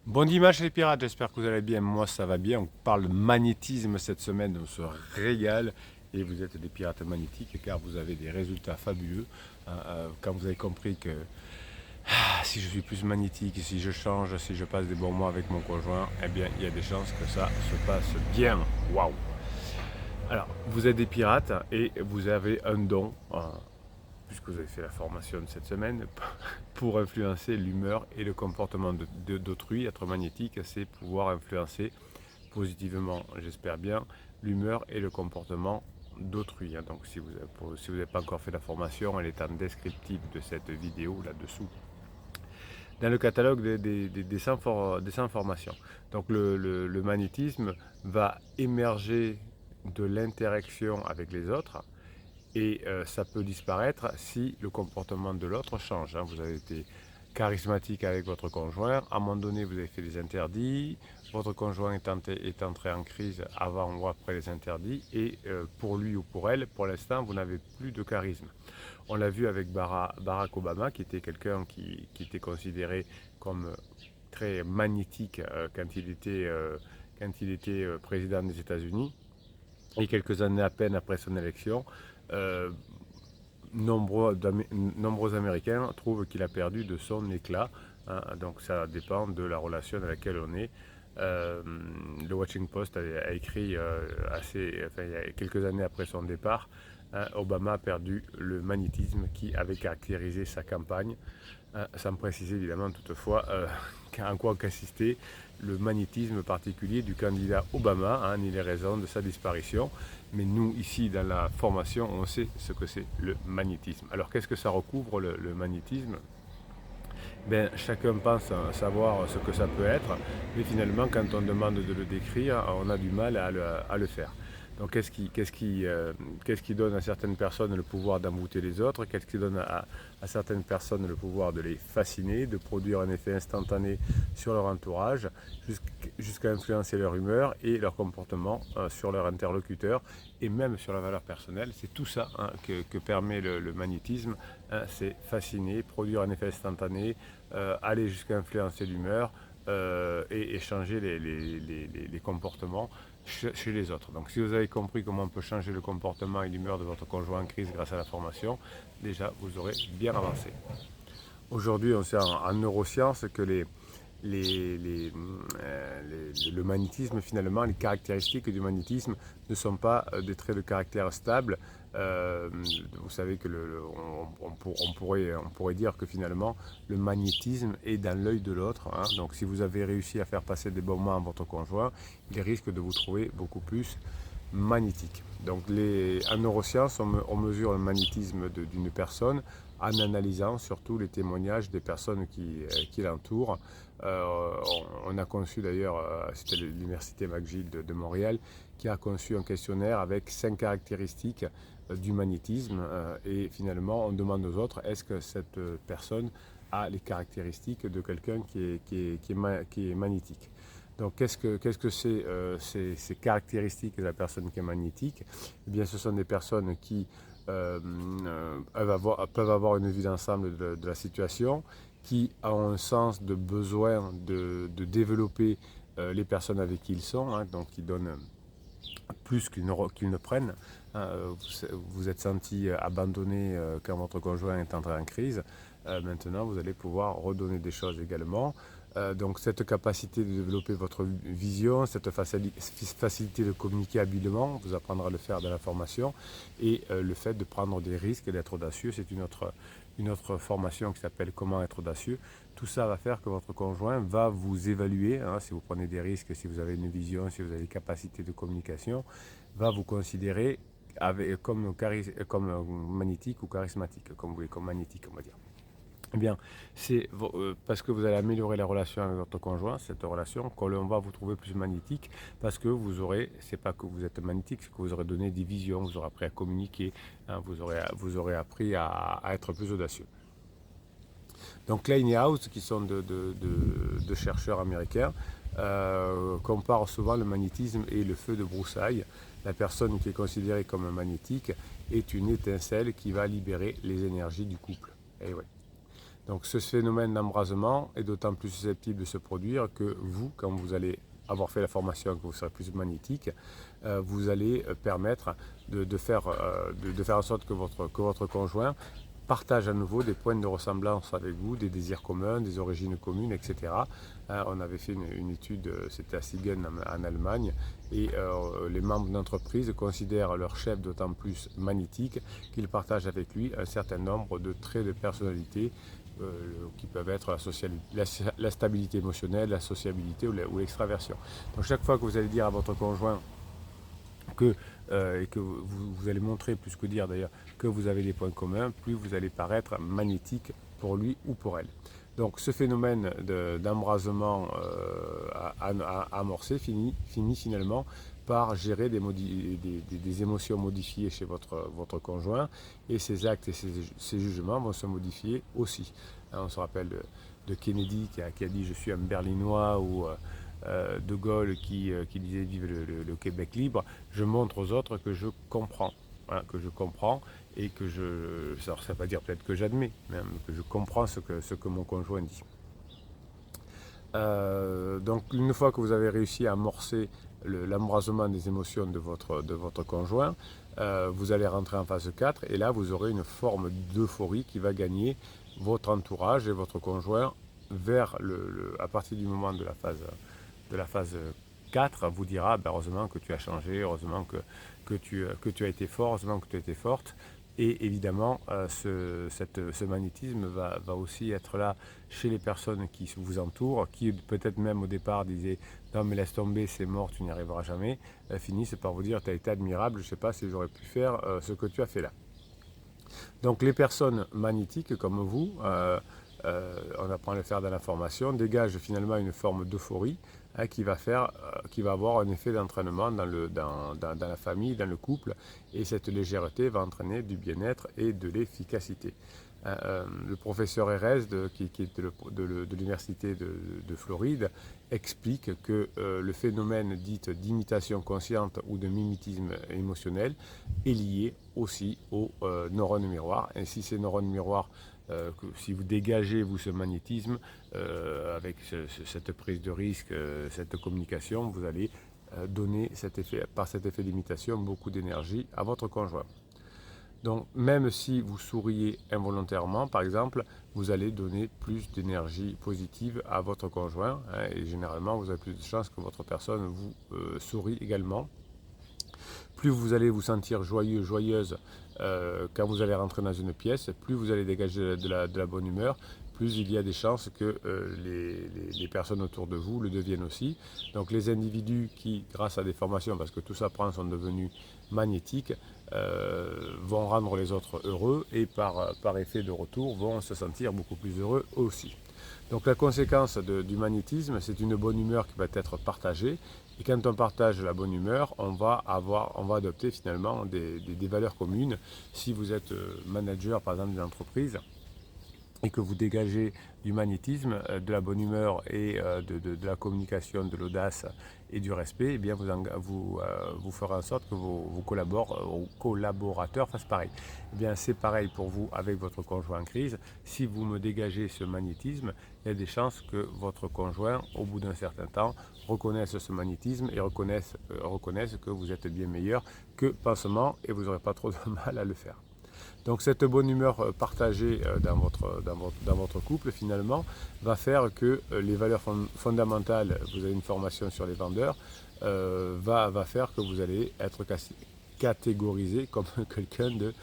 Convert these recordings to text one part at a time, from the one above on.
Bon dimanche les pirates, j'espère que vous allez bien. Moi ça va bien. On parle magnétisme cette semaine, on se régale. Et vous êtes des pirates magnétiques car vous avez des résultats fabuleux. Quand vous avez compris que si je suis plus magnétique, si je change, si je passe des bons mois avec mon conjoint, eh bien il y a des chances que ça se passe bien. Waouh! Alors, vous êtes des pirates et vous avez un don, puisque vous avez fait la formation de cette semaine, pour influencer l'humeur et le comportement d'autrui. Être magnétique, c'est pouvoir influencer positivement, j'espère bien, l'humeur et le comportement d'autrui. Donc si vous n'avez pas encore fait la formation, elle est en descriptif de cette vidéo là-dessous, dans le catalogue des 100 formations. Donc le magnétisme va émerger de l'interaction avec les autres et ça peut disparaître si le comportement de l'autre change. Vous avez été charismatique avec votre conjoint, à un moment donné vous avez fait des interdits, votre conjoint est entré en crise avant ou après les interdits, et pour lui ou pour elle, pour l'instant, vous n'avez plus de charisme. On l'a vu avec Barack Obama, qui était quelqu'un qui était considéré comme très magnétique quand il était président des États-Unis. Et quelques années à peine après son élection, euh, nombreux Américains trouvent qu'il a perdu de son éclat. Donc ça dépend de la relation dans laquelle on est. Le Washington Post a écrit il y a quelques années après son départ, Obama a perdu le magnétisme qui avait caractérisé sa campagne, sans préciser évidemment toutefois en quoi consistait le magnétisme particulier du candidat Obama, ni les raisons de sa disparition. Mais nous, ici, dans la formation, on sait ce que c'est le magnétisme. Alors, qu'est-ce que ça recouvre, le magnétisme? Ben, chacun pense savoir ce que ça peut être, mais finalement, quand on demande de le décrire, on a du mal à le faire. Donc, qu'est-ce qui donne à certaines personnes le pouvoir d'embouter les autres? Qu'est-ce qui donne à certaines personnes le pouvoir de les fasciner, de produire un effet instantané sur leur entourage, jusqu'à influencer leur humeur et leur comportement sur leur interlocuteur et même sur la valeur personnelle? C'est tout ça que permet le magnétisme. C'est fasciner, produire un effet instantané, aller jusqu'à influencer l'humeur et changer les comportements chez les autres. Donc si vous avez compris comment on peut changer le comportement et l'humeur de votre conjoint en crise grâce à la formation, déjà vous aurez bien avancé. Aujourd'hui, on sait en neurosciences que le magnétisme, finalement, les caractéristiques du magnétisme ne sont pas des traits de caractère stables. Vous savez que on pourrait dire que finalement le magnétisme est dans l'œil de l'autre. Donc si vous avez réussi à faire passer des bons moments à votre conjoint, il risque de vous trouver beaucoup plus magnétique. Donc en neurosciences, on mesure le magnétisme d'une personne en analysant surtout les témoignages des personnes qui l'entourent. On a conçu d'ailleurs, c'était l'université McGill de Montréal, qui a conçu un questionnaire avec 5 caractéristiques du magnétisme, et finalement on demande aux autres, est-ce que cette personne a les caractéristiques de quelqu'un qui est magnétique? Donc, qu'est-ce que c'est ces caractéristiques de la personne qui est magnétique? Eh bien, ce sont des personnes qui peuvent avoir une vue d'ensemble de la situation, qui ont un sens de besoin de développer les personnes avec qui ils sont, donc qui donnent plus qu'ils ne prennent. Vous êtes senti abandonné quand votre conjoint est entré en crise. Maintenant, vous allez pouvoir redonner des choses également. Donc cette capacité de développer votre vision, cette facilité de communiquer habilement, vous apprendra à le faire dans la formation, et le fait de prendre des risques et d'être audacieux, c'est une autre formation qui s'appelle Comment être audacieux. Tout ça va faire que votre conjoint va vous évaluer, si vous prenez des risques, si vous avez une vision, si vous avez des capacités de communication, va vous considérer comme magnétique ou charismatique, comme vous voulez, comme magnétique, on va dire. Eh bien, c'est parce que vous allez améliorer la relation avec votre conjoint, cette relation, qu'on va vous trouver plus magnétique, parce que c'est pas que vous êtes magnétique, c'est que vous aurez donné des visions, vous aurez appris à communiquer, vous aurez appris à être plus audacieux. Donc Klein et House, qui sont de chercheurs américains, comparent souvent le magnétisme et le feu de broussailles. La personne qui est considérée comme magnétique est une étincelle qui va libérer les énergies du couple. Et ouais. Donc ce phénomène d'embrasement est d'autant plus susceptible de se produire que vous, quand vous allez avoir fait la formation, que vous serez plus magnétique, vous allez permettre de faire en sorte que votre conjoint partage à nouveau des points de ressemblance avec vous, des désirs communs, des origines communes, etc. On avait fait une étude, c'était à Siegen en Allemagne, et les membres d'entreprise considèrent leur chef d'autant plus magnétique qu'ils partagent avec lui un certain nombre de traits de personnalité qui peuvent être la stabilité émotionnelle, la sociabilité ou l'extraversion. Donc chaque fois que vous allez dire à votre conjoint et que vous allez montrer, plus que dire d'ailleurs, que vous avez des points communs, plus vous allez paraître magnétique pour lui ou pour elle. Donc ce phénomène d'embrasement amorcé finit finalement par gérer des émotions modifiées chez votre conjoint, et ses actes et ses jugements vont se modifier aussi. On se rappelle de Kennedy qui a dit je suis un Berlinois, ou De Gaulle qui disait vive le Québec libre. Je montre aux autres que je comprends. Voilà, que je comprends, et que ça ne veut pas dire peut-être que j'admets, mais que je comprends ce que mon conjoint dit. Donc une fois que vous avez réussi à amorcer l'embrasement des émotions de votre conjoint, vous allez rentrer en phase 4, et là vous aurez une forme d'euphorie qui va gagner votre entourage et votre conjoint à partir du moment de la phase 4, vous dira heureusement que tu as changé, heureusement que tu as été fort, heureusement que tu as été forte. Et évidemment, ce magnétisme va aussi être là chez les personnes qui vous entourent, qui peut-être même au départ disaient non mais laisse tomber, c'est mort, tu n'y arriveras jamais, finissent par vous dire tu as été admirable, je ne sais pas si j'aurais pu faire ce que tu as fait là. Donc les personnes magnétiques comme vous, on apprend à le faire dans la formation, dégagent finalement une forme d'euphorie qui va avoir un effet d'entraînement dans la famille, dans le couple, et cette légèreté va entraîner du bien-être et de l'efficacité. Le professeur Erez, qui est de l'université de Floride, explique que le phénomène dit d'imitation consciente ou de mimétisme émotionnel est lié aussi aux neurones miroirs. Ainsi, ces neurones miroirs, si vous dégagez ce magnétisme avec cette prise de risque, cette communication, vous allez donner par cet effet d'imitation beaucoup d'énergie à votre conjoint. Donc même si vous souriez involontairement, par exemple, vous allez donner plus d'énergie positive à votre conjoint, et généralement vous avez plus de chances que votre personne vous sourie également. Plus vous allez vous sentir joyeux, joyeuse quand vous allez rentrer dans une pièce, plus vous allez dégager de la bonne humeur, plus il y a des chances que les personnes autour de vous le deviennent aussi. Donc les individus qui, grâce à des formations, parce que tout s'apprend, sont devenus magnétiques, vont rendre les autres heureux, et par effet de retour vont se sentir beaucoup plus heureux aussi. Donc la conséquence du magnétisme, c'est une bonne humeur qui va être partagée. Et quand on partage la bonne humeur, on va adopter finalement des valeurs communes. Si vous êtes manager par exemple d'une entreprise, et que vous dégagez du magnétisme, de la bonne humeur et de la communication, de l'audace et du respect, eh bien vous ferez en sorte que vos collaborateurs fassent pareil. Eh bien c'est pareil pour vous avec votre conjoint en crise. Si vous me dégagez ce magnétisme, il y a des chances que votre conjoint, au bout d'un certain temps, reconnaisse ce magnétisme et reconnaisse que vous êtes bien meilleur que pensement, et vous n'aurez pas trop de mal à le faire. Donc cette bonne humeur partagée dans votre couple, finalement, va faire que les valeurs fondamentales, vous avez une formation sur les vendeurs, va faire que vous allez être catégorisé comme quelqu'un de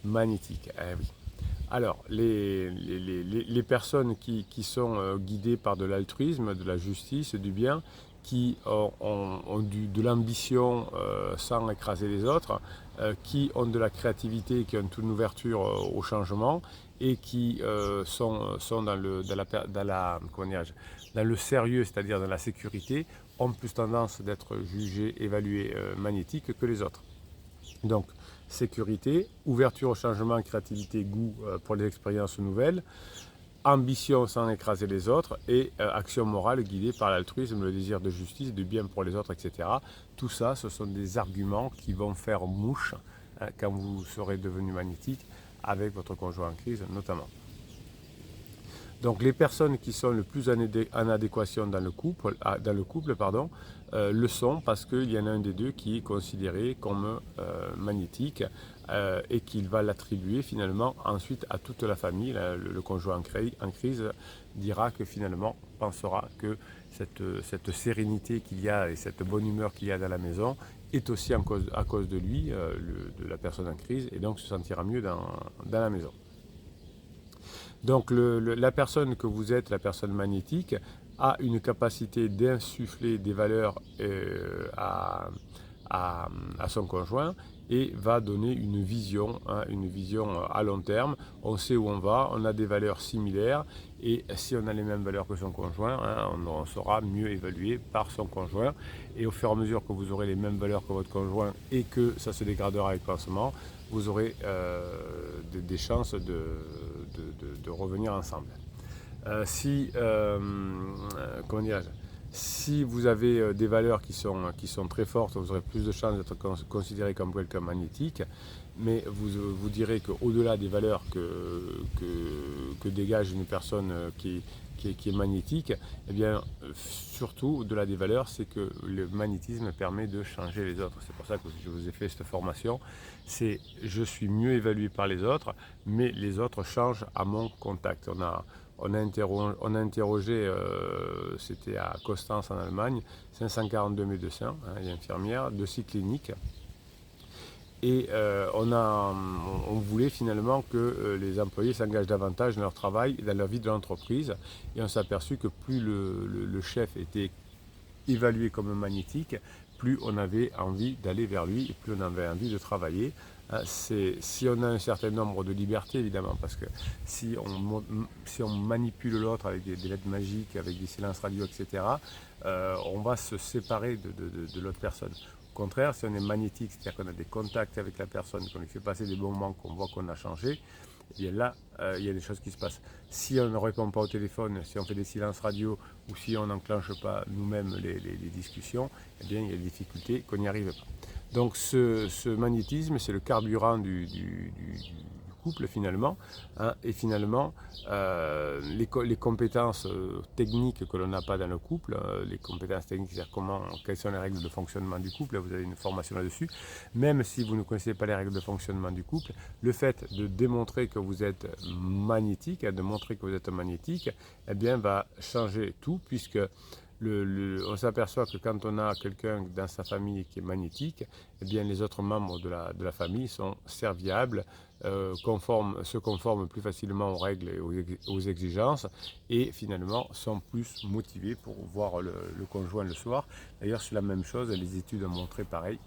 magnétique. Oui. Alors, les personnes qui sont guidées par de l'altruisme, de la justice, du bien, qui ont de l'ambition sans écraser les autres, qui ont de la créativité, qui ont une ouverture au changement, et qui sont dans le sérieux, c'est-à-dire dans la sécurité, ont plus tendance d'être jugés, évalués, magnétiques que les autres. Donc, sécurité, ouverture au changement, créativité, goût pour les expériences nouvelles, ambition sans écraser les autres, et action morale guidée par l'altruisme, le désir de justice, du bien pour les autres, etc. Tout ça, ce sont des arguments qui vont faire mouche quand vous serez devenu magnétique avec votre conjoint en crise notamment. Donc les personnes qui sont le plus en adéquation dans le couple, le sont parce qu'il y en a un des deux qui est considéré comme magnétique et qu'il va l'attribuer finalement ensuite à toute la famille. Le conjoint en crise dira que finalement pensera que cette sérénité qu'il y a et cette bonne humeur qu'il y a dans la maison est aussi à cause de lui, de la personne en crise, et donc se sentira mieux dans la maison. Donc la personne que vous êtes, la personne magnétique, a une capacité d'insuffler des valeurs à son conjoint et va donner une vision à long terme. On sait où on va, on a des valeurs similaires et si on a les mêmes valeurs que son conjoint, on sera mieux évalué par son conjoint. Et au fur et à mesure que vous aurez les mêmes valeurs que votre conjoint et que ça se dégradera avec le lancement, vous aurez des chances de revenir ensemble. Si vous avez des valeurs qui sont très fortes, vous aurez plus de chances d'être considéré comme quelqu'un magnétique, mais vous direz qu'au-delà des valeurs que dégage une personne qui est magnétique, eh bien, surtout au-delà des valeurs, c'est que le magnétisme permet de changer les autres. C'est pour ça que je vous ai fait cette formation. C'est je suis mieux évalué par les autres, mais les autres changent à mon contact. On a interrogé, c'était à Constance en Allemagne, 542 médecins et infirmières de 6 cliniques. Et on voulait finalement que les employés s'engagent davantage dans leur travail et dans leur vie de l'entreprise. Et on s'est aperçu que plus le chef était évalué comme magnétique, plus on avait envie d'aller vers lui et plus on avait envie de travailler. Si on a un certain nombre de libertés, évidemment, parce que si on manipule l'autre avec des lettres magiques, avec des silences radio, etc., on va se séparer de l'autre personne. Au contraire, si on est magnétique, c'est-à-dire qu'on a des contacts avec la personne, qu'on lui fait passer des bons moments, qu'on voit qu'on a changé, et bien là, il y a des choses qui se passent. Si on ne répond pas au téléphone, si on fait des silences radio, ou si on n'enclenche pas nous-mêmes les discussions, eh bien, il y a des difficultés qu'on n'y arrive pas. Donc ce magnétisme, c'est le carburant du couple finalement, et finalement les compétences techniques que l'on n'a pas dans le couple, les compétences techniques, c'est-à-dire quelles sont les règles de fonctionnement du couple, vous avez une formation là-dessus, même si vous ne connaissez pas les règles de fonctionnement du couple, le fait de démontrer que vous êtes magnétique, de montrer que vous êtes magnétique, eh bien va changer tout, puisque on s'aperçoit que quand on a quelqu'un dans sa famille qui est magnétique, eh bien les autres membres de la famille sont serviables, se conforment plus facilement aux règles et aux exigences et finalement sont plus motivés pour voir le conjoint le soir. D'ailleurs c'est la même chose, les études ont montré pareil,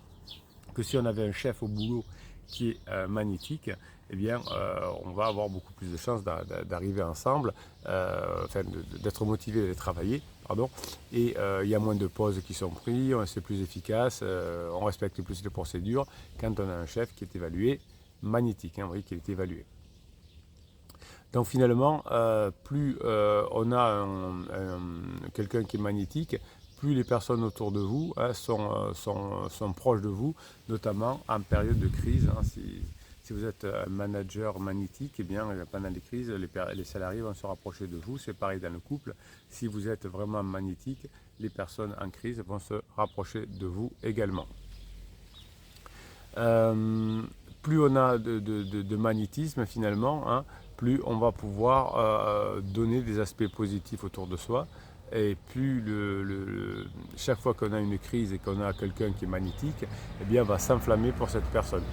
que si on avait un chef au boulot qui est magnétique, eh bien, on va avoir beaucoup plus de chances d'arriver ensemble, d'être motivé de travailler, et il y a moins de pauses qui sont prises, c'est plus efficace, on respecte plus les procédures quand on a un chef qui est évalué magnétique, vous voyez qu'il est évalué. Donc finalement, plus on a quelqu'un qui est magnétique, plus les personnes autour de vous sont proches de vous, notamment en période de crise. Si vous êtes un manager magnétique, eh bien, pendant les crises, les salariés vont se rapprocher de vous. C'est pareil dans le couple. Si vous êtes vraiment magnétique, les personnes en crise vont se rapprocher de vous également. Plus on a de magnétisme finalement, plus on va pouvoir donner des aspects positifs autour de soi. Et plus chaque fois qu'on a une crise et qu'on a quelqu'un qui est magnétique, eh bien, on va s'enflammer pour cette personne.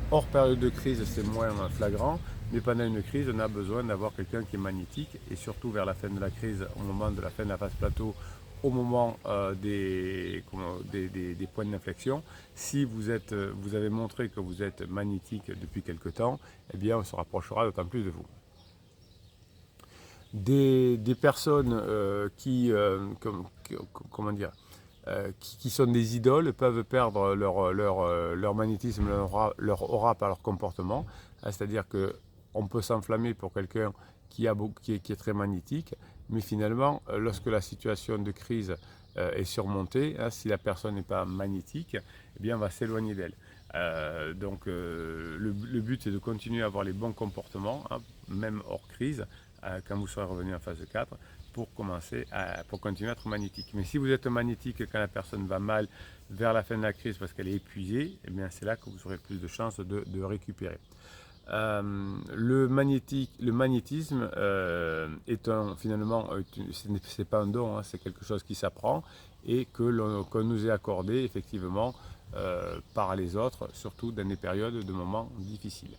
Hors période de crise, c'est moins flagrant, mais pendant une crise, on a besoin d'avoir quelqu'un qui est magnétique. Et surtout vers la fin de la crise, au moment de la fin de la phase plateau, au moment des points d'inflexion, si vous avez montré que vous êtes magnétique depuis quelque temps, eh bien, on se rapprochera d'autant plus de vous. Des personnes qui sont des idoles peuvent perdre leur magnétisme, leur aura par leur comportement. C'est-à-dire qu'on peut s'enflammer pour quelqu'un qui est très magnétique, mais finalement, lorsque la situation de crise est surmontée, si la personne n'est pas magnétique, eh bien, on va s'éloigner d'elle. Donc le but est de continuer à avoir les bons comportements, même hors crise, quand vous serez revenu en phase 4 pour continuer à être magnétique. Mais si vous êtes magnétique quand la personne va mal vers la fin de la crise parce qu'elle est épuisée, eh bien c'est là que vous aurez plus de chances de récupérer. Le magnétisme finalement, c'est pas un don, hein, c'est quelque chose qui s'apprend et qu'on nous est accordé effectivement par les autres, surtout dans des périodes de moments difficiles.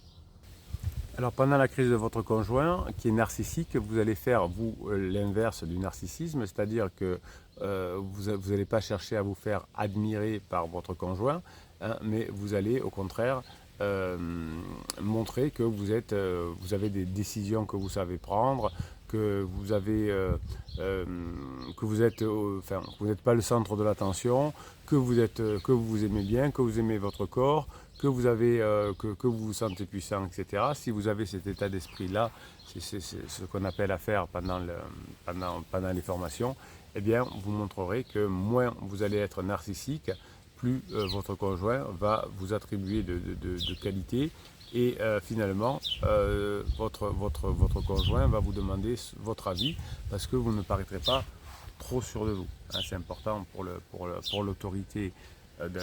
Alors pendant la crise de votre conjoint qui est narcissique, vous allez faire l'inverse du narcissisme, c'est-à-dire que vous n'allez pas chercher à vous faire admirer par votre conjoint, hein, mais vous allez au contraire montrer que vous avez des décisions que vous savez prendre, que vous n'êtes pas le centre de l'attention, que vous vous aimez bien, que vous aimez votre corps, que vous vous sentez puissant, etc. Si vous avez cet état d'esprit-là, c'est ce qu'on appelle à faire pendant les formations, eh bien, vous montrerez que moins vous allez être narcissique, plus votre conjoint va vous attribuer de qualité et finalement votre conjoint va vous demander votre avis parce que vous ne paraîtrez pas trop sûr de vous. Hein, c'est important pour l'autorité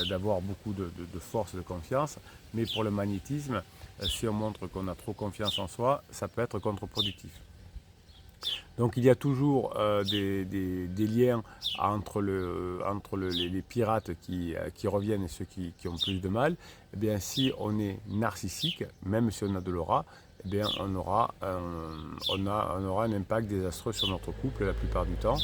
d'avoir beaucoup de force et de confiance, mais pour le magnétisme, si on montre qu'on a trop confiance en soi, ça peut être contre-productif. Donc il y a toujours des liens entre les pirates qui reviennent et ceux qui ont plus de mal. Eh bien, si on est narcissique, même si on a de l'aura, eh bien, on aura un impact désastreux sur notre couple la plupart du temps.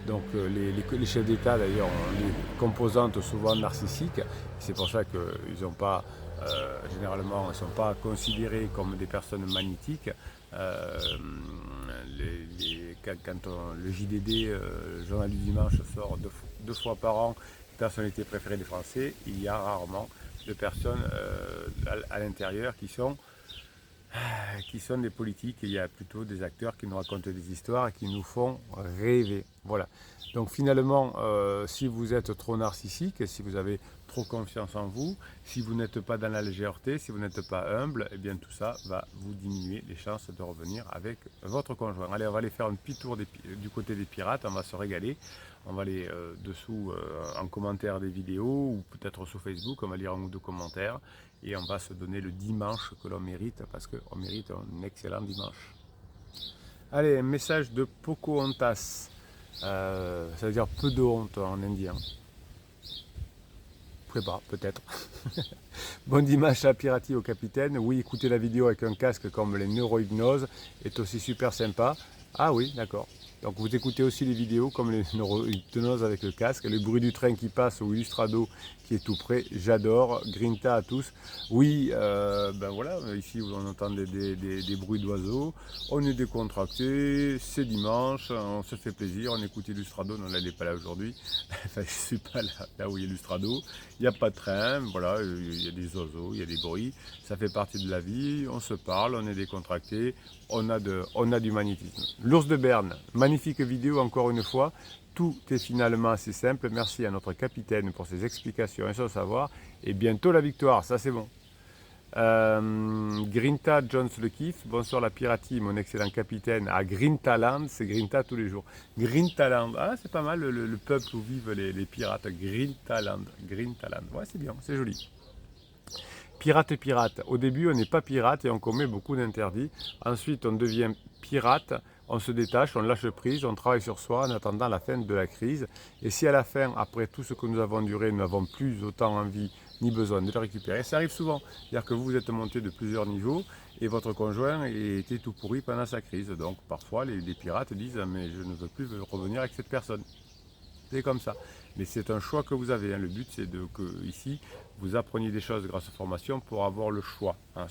Donc les chefs d'État d'ailleurs ont des composantes souvent narcissiques. C'est pour ça qu'ils n'ont pas, généralement, ils ne sont pas considérés comme des personnes magnétiques. Quand le JDD, le journal du dimanche, sort deux fois par an, personnalités préférées des Français, il y a rarement de personnes à l'intérieur qui sont des politiques. Il y a plutôt des acteurs qui nous racontent des histoires et qui nous font rêver. Voilà. Donc finalement, si vous êtes trop narcissique, si vous avez trop confiance en vous, si vous n'êtes pas dans la légèreté, si vous n'êtes pas humble, eh bien tout ça va vous diminuer les chances de revenir avec votre conjoint. Allez, on va aller faire un petit tour du côté des pirates, on va se régaler. On va aller dessous en commentaire des vidéos ou peut-être sur Facebook, on va lire un ou deux commentaires et on va se donner le dimanche que l'on mérite parce qu'on mérite un excellent dimanche. Allez, un message de Pocahontas, ça veut dire peu de honte en indien. Prépa, peut-être. Bon dimanche à Pirati au capitaine. Oui, écouter la vidéo avec un casque comme les neurohypnoses est aussi super sympa. Ah oui, d'accord. Donc vous écoutez aussi les vidéos comme les neurohypnoses avec le casque, le bruit du train qui passe ou Illustrado qui est tout près, j'adore. Grinta à tous. Oui, ben voilà, ici on entend des bruits d'oiseaux, on est décontracté, c'est dimanche, on se fait plaisir, on écoute Illustrado, non là il n'est pas là aujourd'hui, enfin, je ne suis pas là où il y a Illustrado, il n'y a pas de train, voilà, il y a des oiseaux, il y a des bruits, ça fait partie de la vie, on se parle, on est décontracté, on a du magnétisme. L'ours de Berne, magnifique vidéo encore une fois. Tout est finalement assez simple. Merci à notre capitaine pour ses explications et son savoir. Et bientôt la victoire, ça c'est bon. Grinta Jones le kiff. Bonsoir la piratie, mon excellent capitaine à Grintaland. C'est Grinta tous les jours. Grintaland, ah c'est pas mal le peuple où vivent les pirates. Grintaland. Ouais c'est bien, c'est joli. Pirate. Au début, on n'est pas pirate et on commet beaucoup d'interdits. Ensuite, on devient pirate, on se détache, on lâche prise, on travaille sur soi en attendant la fin de la crise. Et si à la fin, après tout ce que nous avons duré, nous n'avons plus autant envie ni besoin de le récupérer, ça arrive souvent. C'est-à-dire que vous êtes monté de plusieurs niveaux et votre conjoint était tout pourri pendant sa crise. Donc parfois, les pirates disent « mais je ne veux plus revenir avec cette personne ». C'est comme ça. Mais c'est un choix que vous avez. Hein. Le but, c'est que ici, vous appreniez des choses grâce aux formations pour avoir le choix. Hein.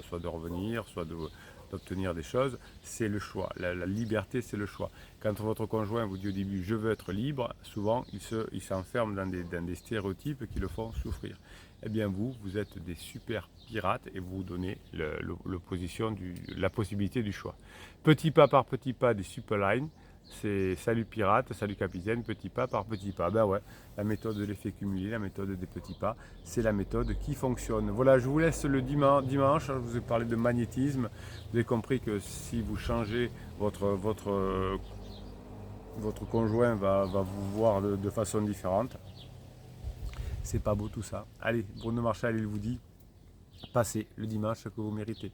Soit de revenir, soit d'obtenir des choses. C'est le choix. La liberté, c'est le choix. Quand votre conjoint vous dit au début « je veux être libre », souvent, il s'enferme dans des stéréotypes qui le font souffrir. Eh bien, vous êtes des super pirates et vous donnez la possibilité du choix. Petit pas par petit pas des super lines. C'est salut pirate, salut capitaine, petit pas par petit pas. Ben ouais, la méthode de l'effet cumulé, la méthode des petits pas, c'est la méthode qui fonctionne. Voilà, je vous laisse le dimanche. Je vous ai parlé de magnétisme. Vous avez compris que si vous changez votre conjoint va vous voir de façon différente. C'est pas beau tout ça. Allez, Bruno Marchal, il vous dit, passez le dimanche que vous méritez.